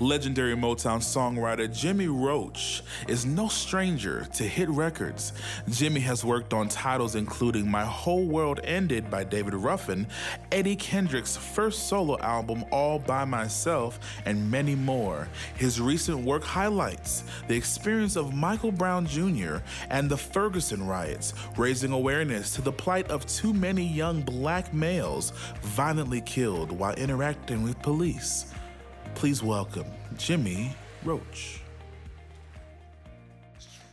Legendary Motown songwriter Jimmy Roach is no stranger to hit records. Jimmy has worked on titles including My Whole World Ended by David Ruffin, Eddie Kendrick's first solo album All By Myself, and many more. His recent work highlights the experience of Michael Brown Jr. and the Ferguson riots, raising awareness to the plight of too many young black males violently killed while interacting with police. Please welcome Jimmy Roach.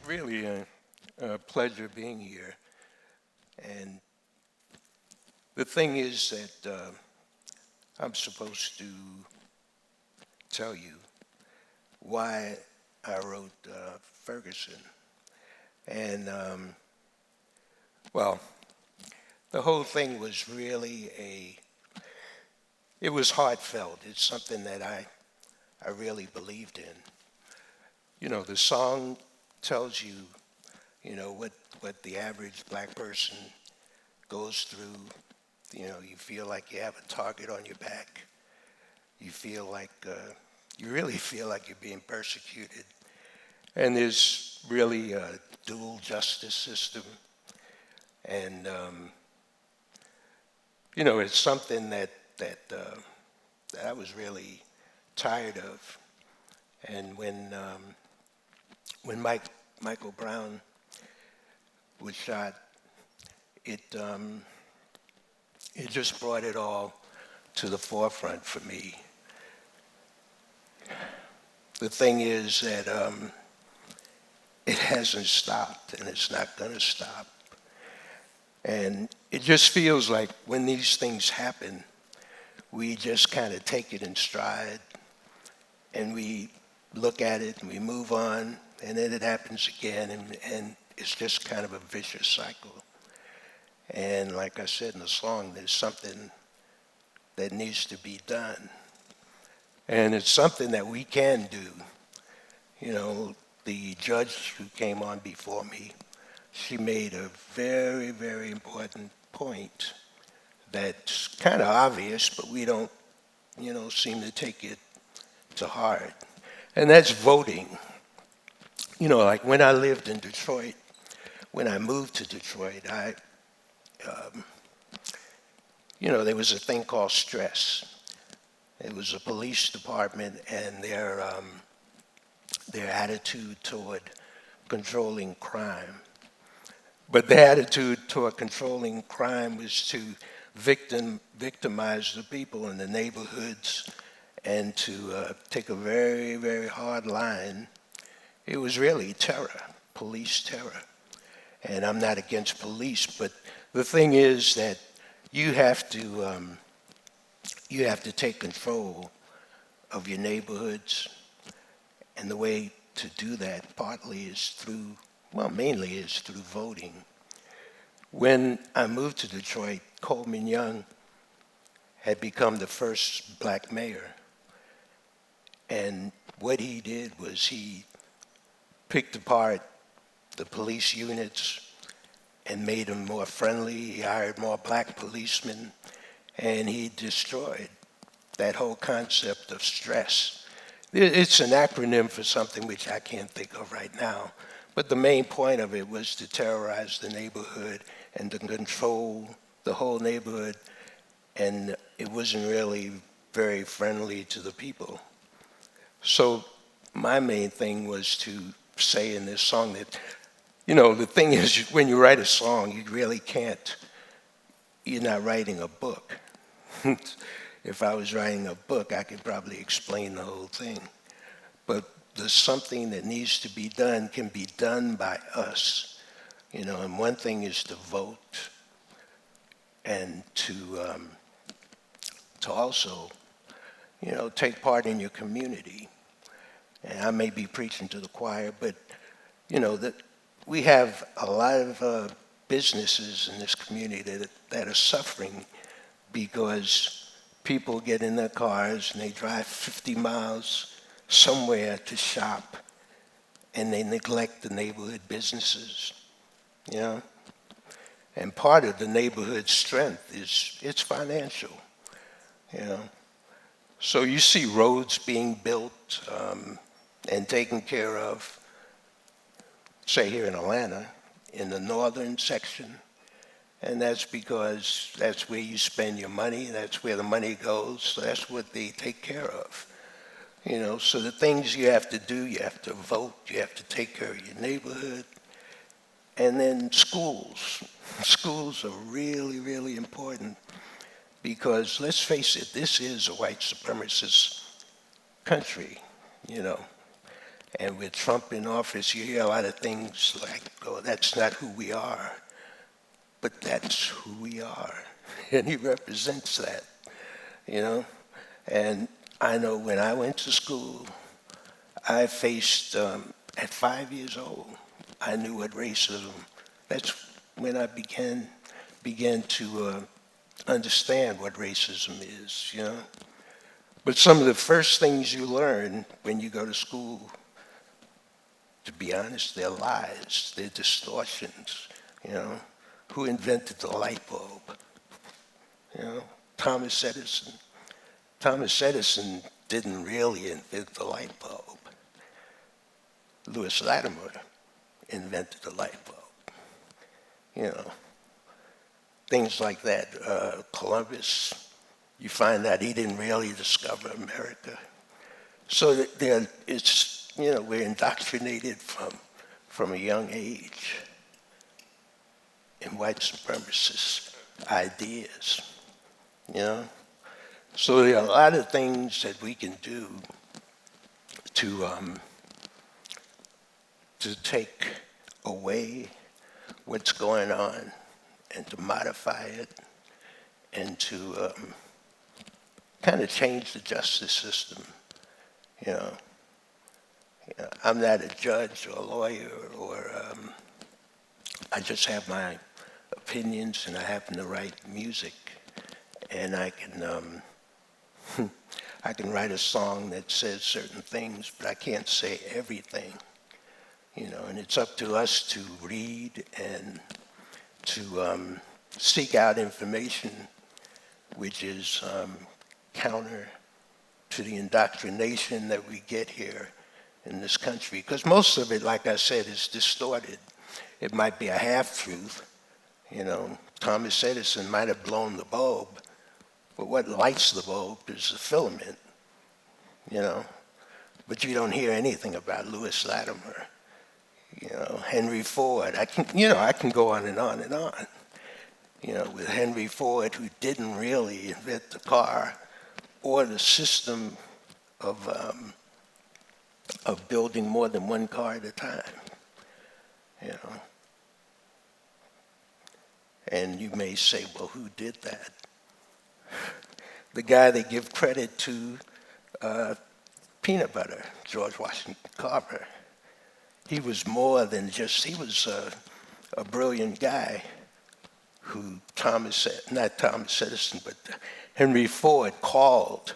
Really a pleasure being here. And the thing is that I'm supposed to tell you why I wrote Ferguson. And, well, the whole thing was really it was heartfelt. It's something that I really believed in. You know, the song tells you, what the average black person goes through. You know, you feel like you have a target on your back. You feel like, you really feel like you're being persecuted. And there's really a dual justice system. And, it's something that I was really tired of. And when Michael Brown was shot, it just brought it all to the forefront for me. The thing is that it hasn't stopped, and it's not going to stop. And it just feels like when these things happen, we just kind of take it in stride, and we look at it, and we move on, and then it happens again, and it's just kind of a vicious cycle. And like I said in the song, there's something that needs to be done. And it's something that we can do. You know, the judge who came on before me, she made a very, very important point that's kind of obvious, but we don't, seem to take it to heart. And that's voting. You know, like when I lived in Detroit, when I moved to Detroit, there was a thing called stress. It was a police department and their attitude toward controlling crime. But the attitude toward controlling crime was to victimize the people in the neighborhoods and to take a very, very hard line. It was really terror, police terror. And I'm not against police, but the thing is that you have to take control of your neighborhoods. And the way to do that mainly is through voting. When I moved to Detroit, Coleman Young had become the first black mayor. And what he did was he picked apart the police units and made them more friendly. He hired more black policemen, and he destroyed that whole concept of stress. It's an acronym for something which I can't think of right now, but the main point of it was to terrorize the neighborhood and to control the whole neighborhood, and it wasn't really very friendly to the people. So my main thing was to say in this song that, the thing is, when you write a song, you really can't, you're not writing a book. If I was writing a book, I could probably explain the whole thing. But there's something that needs to be done, can be done by us. And one thing is to vote and to also, take part in your community. And I may be preaching to the choir, but, that we have a lot of businesses in this community that are suffering because people get in their cars and they drive 50 miles somewhere to shop, and they neglect the neighborhood businesses, And part of the neighborhood strength is it's financial, So you see roads being built and taken care of, say here in Atlanta, in the northern section. And that's because that's where you spend your money, that's where the money goes, so that's what they take care of. You know, so the things you have to do, you have to vote, you have to take care of your neighborhood. And then schools. Schools are really, really important because let's face it, this is a white supremacist country, you know. And with Trump in office, you hear a lot of things like, oh, that's not who we are. But that's who we are. And he represents that, you know. And I know when I went to school, I faced, at 5 years old, I knew what racism, that's when I began to understand what racism is, you know. But some of the first things you learn when you go to school, to be honest, they're lies, they're distortions, you know. Who invented the light bulb? You know, Thomas Edison. Thomas Edison didn't really invent the light bulb. Lewis Latimer invented the light bulb. You know, things like that. Columbus, you find out he didn't really discover America. So it's, you know, we're indoctrinated from a young age in white supremacist ideas, you know? So there are a lot of things that we can do to take away what's going on and to modify it and to kind of change the justice system, you know? I'm not a judge or a lawyer or I just have my opinions and I happen to write music and I can I can write a song that says certain things, but I can't say everything, you know, and it's up to us to read and to seek out information which is counter to the indoctrination that we get here in this country. Because most of it, like I said, is distorted. It might be a half-truth. You know, Thomas Edison might have blown the bulb, but what lights the bulb is the filament, you know. But you don't hear anything about Lewis Latimer, you know, Henry Ford. I can go on and on and on. You know, with Henry Ford, who didn't really invent the car or the system of building more than one car at a time, you know. And you may say, well, who did that? The guy they give credit to, peanut butter, George Washington Carver. He was more than just, he was a brilliant guy who not Thomas Edison, but Henry Ford called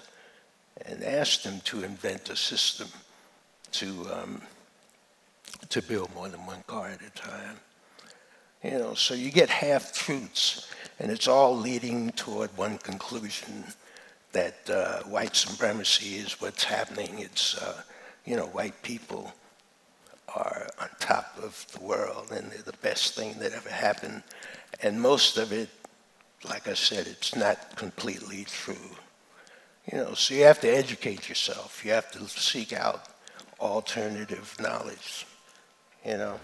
and asked him to invent a system to build more than one car at a time. You know, so you get half-truths, and it's all leading toward one conclusion, that white supremacy is what's happening. It's, you know, white people are on top of the world, and they're the best thing that ever happened. And most of it, like I said, it's not completely true. You know, so you have to educate yourself. You have to seek out alternative knowledge, you know.